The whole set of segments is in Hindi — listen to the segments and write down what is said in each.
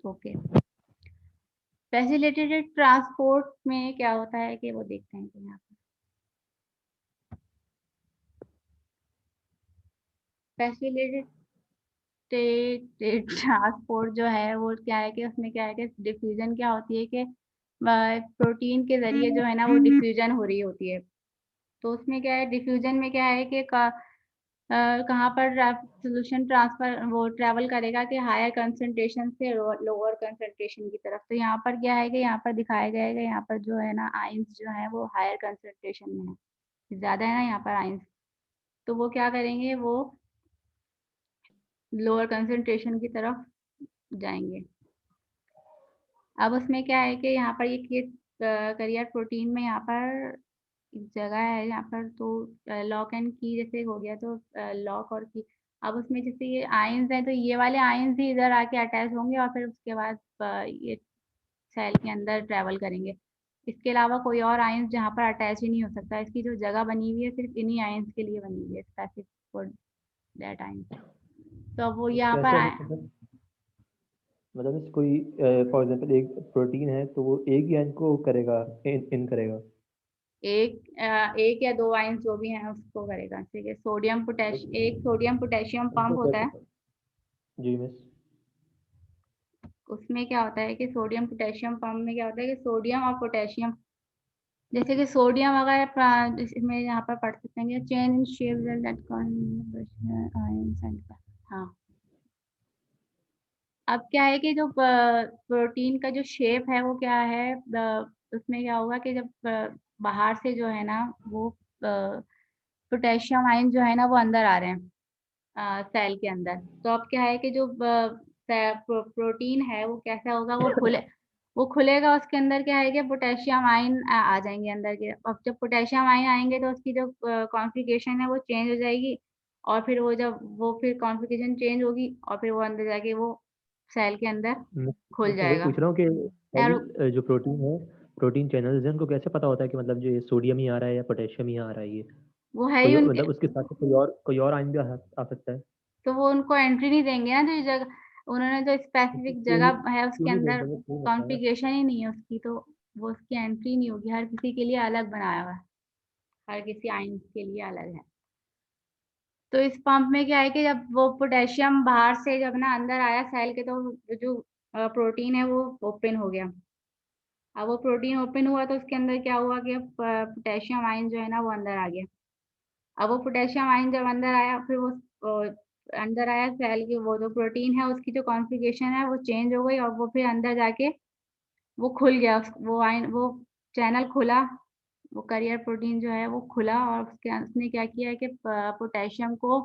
ओके। फैसिलिटेटेड ट्रांसपोर्ट में क्या होता है कि वो देखते हैं कि यहाँ पर फैसिलिटेटेड ट्रांसपोर्ट जो है वो क्या है कि उसमें क्या है कि डिफ्यूजन क्या होती है कि प्रोटीन के जरिए जो है ना वो डिफ्यूजन हो रही होती है। तो उसमें क्या है डिफ्यूजन में क्या है कि कहाँ पर सोल्यूशन ट्रांसफर वो ट्रैवल करेगा कि हायर कंसंट्रेशन से लोअर कंसंट्रेशन की तरफ। तो यहाँ पर क्या है कि यहाँ पर दिखाया गया है कि यहाँ पर जो है ना आइंस जो है वो हायर कंसंट्रेशन में है, ज़्यादा है ना यहाँ पर आइंस। तो वो क्या करेंगे, वो लोअर कंसंट्रेशन की तरफ जाएंगे। अब उसमें क्या है कि यहाँ पर ये करियर प्रोटीन में यहाँ पर एक जगह है यहाँ पर, तो लॉक एंड की जैसे हो गया, तो लॉक और की। अब उसमें जैसे ये आयंस है तो ये वाले आयंस ही इधर आके अटैच होंगे और फिर उसके बाद ये सेल के अंदर ट्रेवल करेंगे। इसके अलावा कोई और आयंस जहाँ पर अटैच ही नहीं हो सकता। इसकी जो जगह बनी हुई है सिर्फ इन्हीं आयंस के लिए बनी हुई है, स्पेसिफिक फॉर दैट आयंस। तो अब वो यहाँ पर कैसे मतलब इस कोई फॉर एग्जांपल एक प्रोटीन है तो वो एक ही एंड को करेगा, इन करेगा। एक या दो आयंस जो भी हैं उसको करेगा। ठीक है, सोडियम पोटेशियम, एक सोडियम पोटेशियम पंप इनको होता है। कैसे? जी मिस। उसमें क्या होता है कि सोडियम पोटेशियम पंप में क्या होता है कि सोडियम और पोटेशियम, जैसे कि सोडियम अगर इसमें यहाँ पर पढ़ सकते हैं चेंज इन शेप हाँ। अब क्या है कि जो प्रोटीन का जो शेप है वो क्या है, उसमें क्या होगा कि जब बाहर से जो है ना वो पोटेशियम आयन जो है ना वो अंदर आ रहे हैं सेल के अंदर। तो अब क्या है कि जो प्रोटीन है वो कैसा होगा, वो खुलेगा। उसके अंदर क्या है कि पोटेशियम आयन आ जाएंगे अंदर के। अब जब पोटेशियम आयन आएंगे तो उसकी जो कॉन्फ़िगरेशन है वो चेंज हो जाएगी, और फिर वो जब वो फिर कॉन्फ़िगरेशन चेंज होगी और फिर वो अंदर जाके वो सेल के अंदर खुल मैं वही जाएगा। पूछ रहा हूँ कि यार जो प्रोटीन है, प्रोटीन चैनल्स हैं, उनको कैसे पता होता है कि मतलब जो ये सोडियम ही आ रहा है या पोटेशियम ही आ रहा है? ये वो है ही कोई उनके, मतलब उसके साथ कोई और आयन भी आ सकता है? तो वो उनको एंट्री नहीं देंगे ना। जो जगह उन्होंने जो स्पेसिफिक क्यों नहीं? जगह है उसके क्यों नहीं अंदर देंगे? वो क्यों होता है? कॉन्फ़िगरेशन ही नहीं है उसकी, तो वो उसकी एंट्री नहीं होगी। हर किसी के लिए अलग बनाया हुआ है, हर किसी आयन के लिए अलग है। तो इस पंप में क्या है कि जब वो पोटेशियम बाहर से जब ना अंदर आया सेल के, तो जो प्रोटीन है वो ओपन हो गया। अब वो प्रोटीन ओपन हुआ तो उसके अंदर क्या हुआ कि पोटेशियम आयन जो है ना वो अंदर आ गया। अब वो पोटेशियम आयन जब अंदर आया, फिर वो अ, अंदर आया सेल की, वो जो प्रोटीन है उसकी जो कॉन्फ़िगरेशन है वो चेंज हो गई और वो फिर अंदर जाके वो खुल गया। वो आयन, वो चैनल खुला, वो करियर प्रोटीन जो है वो खुला और उसने क्या किया है कि पोटेशियम को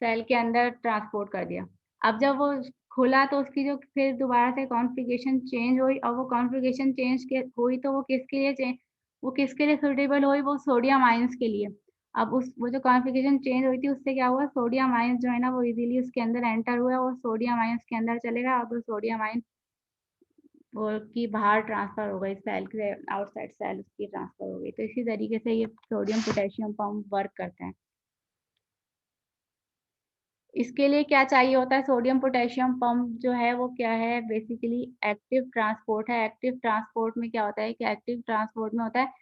सेल के अंदर ट्रांसपोर्ट कर दिया। अब जब वो खुला तो उसकी जो फिर दोबारा से कॉन्फ़िगरेशन चेंज हुई, और वो कॉन्फ़िगरेशन चेंज के हुई तो वो किसके लिए सूटेबल हुई, वो सोडियम आयंस के लिए। अब उस वो जो कॉन्फ़िगरेशन चेंज हुई थी उससे क्या हुआ, सोडियम आयंस जो है ना वो इज़िली उसके अंदर एंटर हुआ और सोडियम आयंस के अंदर चलेगा। अब वो सोडियम आयन वो की बाहर ट्रांसफ़र हो गई, सेल से आउटसाइड सेल उसकी ट्रांसफ़र हो गई। तो इसी तरीके से ये सोडियम पोटेशियम पंप वर्क करते हैं। इसके लिए क्या चाहिए होता है, सोडियम पोटेशियम पंप जो है वो क्या है, बेसिकली एक्टिव ट्रांसपोर्ट है। एक्टिव ट्रांसपोर्ट में क्या होता है कि एक्टिव ट्रांसपोर्ट में होता है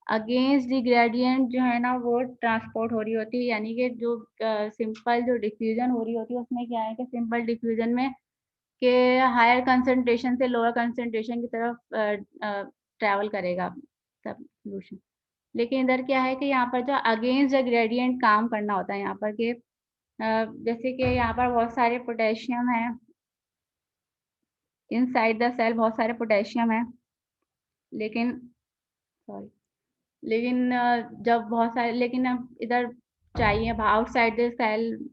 अगेंस्ट द ग्रेडियंट जो है ना वो ट्रांसपोर्ट हो रही होती है। यानी कि जो सिंपल जो डिफ्यूजन हो रही होती है उसमें क्या है कि सिंपल डिफ्यूजन में के हायर कंसंट्रेशन से लोअर कंसंट्रेशन की तरफ ट्रैवल करेगा सब सोल्यूशन। लेकिन इधर क्या है कि यहाँ पर जो अगेंस्ट द ग्रेडियंट काम करना होता है यहाँ पर के जैसे कि यहाँ पर बहुत सारे पोटेशियम है, इनसाइड द सेल बहुत सारे पोटेशियम है, लेकिन सॉरी, लेकिन जब बहुत सारे, लेकिन अब इधर चाहिए outside the cell,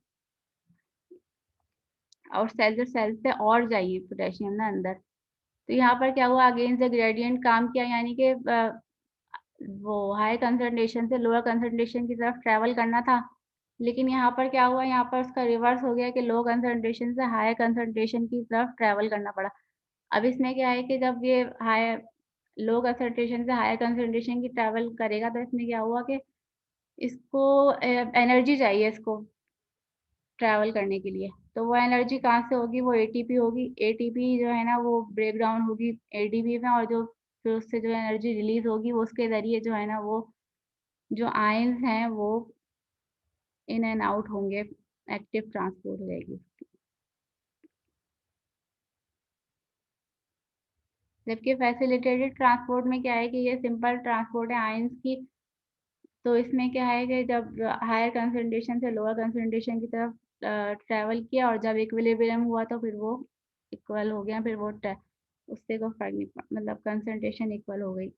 outside the cell से और चाहिए पोटेशियम ना अंदर। तो यहाँ पर क्या हुआ, अगेंस्ट द ग्रेडियंट काम किया, यानी कि वो हाई कंसंट्रेशन से लोअर कंसंट्रेशन की तरफ ट्रैवल करना था। लेकिन यहाँ पर क्या हुआ, यहाँ पर उसका रिवर्स हो गया कि लो कंसंट्रेशन से हाई कंसंट्रेशन की तरफ ट्रैवल करना पड़ा। अब इसमें क्या है कि जब ये हाई लो कंसंट्रेशन से हाई कंसंट्रेशन की ट्रैवल करेगा तो इसमें क्या हुआ कि इसको एनर्जी चाहिए इसको ट्रैवल करने के लिए। तो वो एनर्जी कहाँ से होगी, वो एटीपी होगी। एटीपी जो है ना वो ब्रेक डाउन होगी एडीपी में, और जो फिर उससे जो एनर्जी रिलीज होगी वो उसके जरिए जो है ना वो जो आयंस हैं वो इन एंड आउट होंगे, एक्टिव ट्रांसपोर्ट हो जाएगी। जबकि फैसिलिटेटेड ट्रांसपोर्ट में क्या है कि ये सिंपल ट्रांसपोर्ट है आयंस की। तो इसमें क्या है कि जब हायर कंसंट्रेशन से लोअर कंसंट्रेशन की तरफ ट्रैवल किया और जब इक्विलिब्रियम हुआ तो फिर वो इक्वल हो गया, फिर वो उससे कोई फर्क नहीं मतलब कंसंट्रेशन इक्वल हो गई।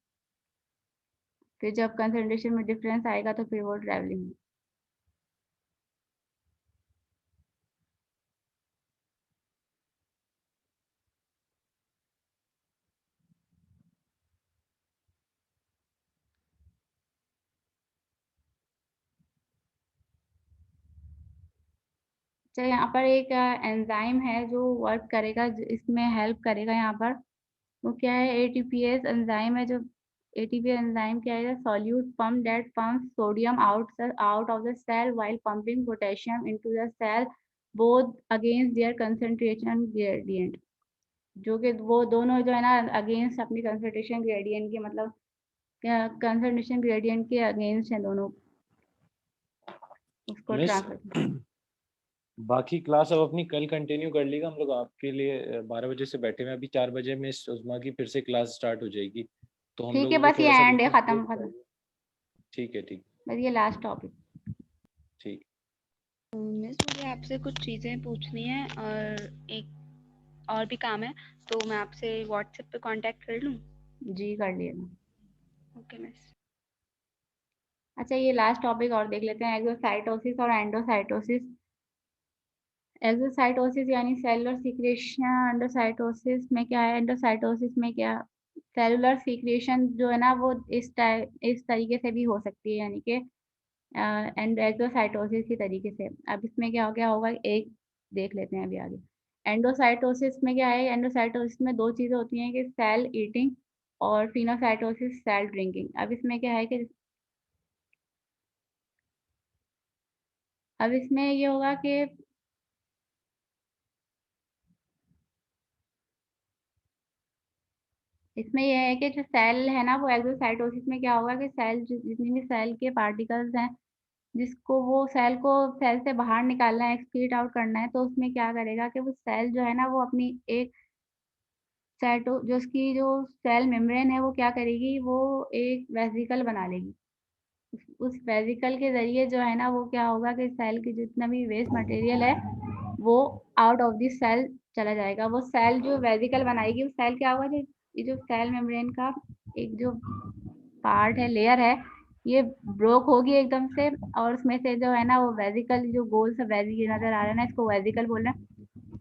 फिर जब कंसंट्रेशन में डिफरेंस आएगा तो फिर वो ट्रैवलिंग। अच्छा, यहाँ पर एक एंजाइम है जो वर्क करेगा, इसमें हेल्प करेगा यहाँ पर। वो क्या है, एटीपीएस एंजाइम है। जो एटीपीएस एंजाइम क्या है, solute pump that pumps sodium out of the cell while pumping potassium into the cell both against their concentration gradient. जो कि वो दोनों जो है ना अगेंस्ट अपनी कंसंट्रेशन ग्रेडियंट के, मतलब कंसंट्रेशन ग्रेडियंट के अगेंस्ट है दोनों, उसको मिस ट्रांसफर। बाकी क्लास अब अपनी कल कंटिन्यू कर लेगा। हम लोग आपके लिए 12 बजे से बैठे हुए हैं। अभी 4 बजे में उस्मा की फिर से क्लास स्टार्ट हो जाएगी, तो हम ठीक है, लोगों को बस ये थोड़ा सा एंड है, बीच में खत्म ब्रेक खत्म। चाहिए। ठीक है, ठीक। बस ये लास्ट टॉपिक। ठीक। मिस मुझे आपसे कुछ चीज़ें पूछनी है और एक और भी काम है, तो मैं आपसे व्हाट्सएप पे कांटेक्ट कर लूँ? जी कर लिएगा। Okay miss. अच्छा, ये लास्ट टॉपिक और देख लेते हैं, एक्सोसाइटोसिस और एंडोसाइटोसिस। एक्सोसाइटोसिस यानी सेलुलर सीक्रेशन। एंडोसाइटोसिस में क्या है, एंडोसाइटोसिस में क्या, सेलुलर सीक्रेशन जो है ना वो इस तरीके से भी हो सकती है, यानी कि एंड एक्सोसाइटोसिस की तरीके से। अब इसमें क्या होगा, एक देख लेते हैं अभी आगे। एंडोसाइटोसिस में क्या है, एंडोसाइटोसिस में दो चीज़ें होती हैं कि सेल ईटिंग और फिनोसाइटोसिस सेल ड्रिंकिंग। अब इसमें क्या है कि अब इसमें ये होगा कि इसमें यह है कि जो सेल है ना वो एक्सोसाइटोसिस में क्या होगा कि सेल जितनी भी सेल के पार्टिकल्स हैं जिसको वो सेल को सेल से बाहर निकालना है, एक्सक्रीट आउट करना है, तो उसमें क्या करेगा कि वो सेल जो है ना वो अपनी एक जो उसकी जो सेल मेम्ब्रेन है वो क्या करेगी, वो एक वेसिकल बना लेगी। उस वेसिकल के जरिए जो है ना वो क्या होगा कि सेल की जितना भी वेस्ट मटेरियल है वो आउट ऑफ द सेल चला जाएगा। वो सेल जो वेसिकल बनाएगी, वो सेल क्या होगा, ये जो सेल मेम्ब्रेन का एक जो पार्ट है, लेयर है, ये ब्रोक होगी एकदम से, और उसमें से जो है ना वो वेसिकल, जो गोल सा वेसिकल नजर आ रहा है ना, इसको वेसिकल बोल रहे हैं।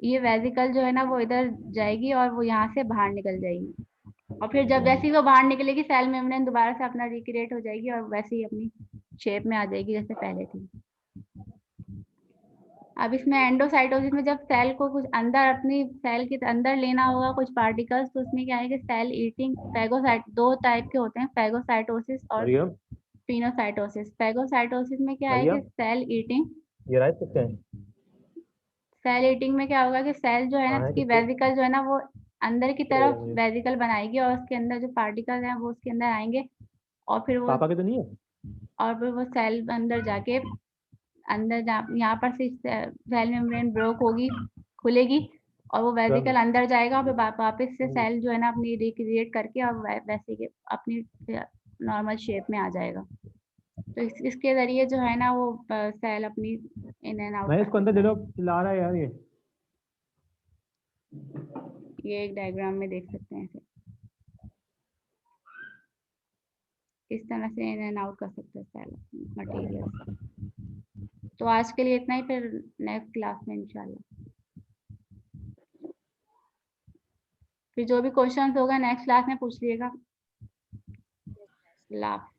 ये वेसिकल जो है ना वो इधर जाएगी और वो यहाँ से बाहर निकल जाएगी, और फिर जब जैसे ही वो बाहर निकलेगी सेल मेम्ब्रेन दोबारा से अपना रिक्रिएट हो जाएगी और वैसे ही अपनी शेप में आ जाएगी जैसे पहले थी। अब इसमें एंडोसाइटोसिस में जब सेल को कुछ अंदर, अपनी सेल के अंदर लेना होगा कुछ पार्टिकल्स, तो उसमें क्या है कि सेल ईटिंग फैगोसाइट, दो टाइप के होते हैं, फैगोसाइटोसिस और मरियम, फिनोसाइटोसिस। फैगोसाइटोसिस में क्या है कि मरियम, सेल ईटिंग, ये राइट सकते हैं। सेल ईटिंग में क्या होगा कि सेल जो है ना हाँ है उसकी कितने? वेसिकल जो है ना वो अंदर की चलो तरफ मुझे वेसिकल बनाएगी और उसके अंदर जो पार्टिकल हैं वो उसके अंदर आएंगे, और फिर वो पापा के तो नहीं है? सेल अंदर जाके अंदर यहाँ पर से सेल मेम्ब्रेन ब्रोक होगी, खुलेगी, और वो वेसिकल अंदर जाएगा और फिर वापस से सेल जो है ना अपनी रिक्रिएट करके और वैसे के अपनी नॉर्मल शेप में आ जाएगा। तो इसके जरिए जो है ना वो सेल अपनी इन एंड आउट मैं कर इसको अंदर सकता दे है। दो, चिल्ला रहा है यार ये। ये एक डायग्राम में देख सकते हैं, इस तरह से इन एंड आउट कर सकते हैं सेल मटेरियल। तो आज के लिए इतना ही, फिर नेक्स्ट क्लास में इंशाल्लाह फिर जो भी क्वेश्चन होगा नेक्स्ट क्लास में पूछ लिएगा। अल्लाह हाफ़िज़।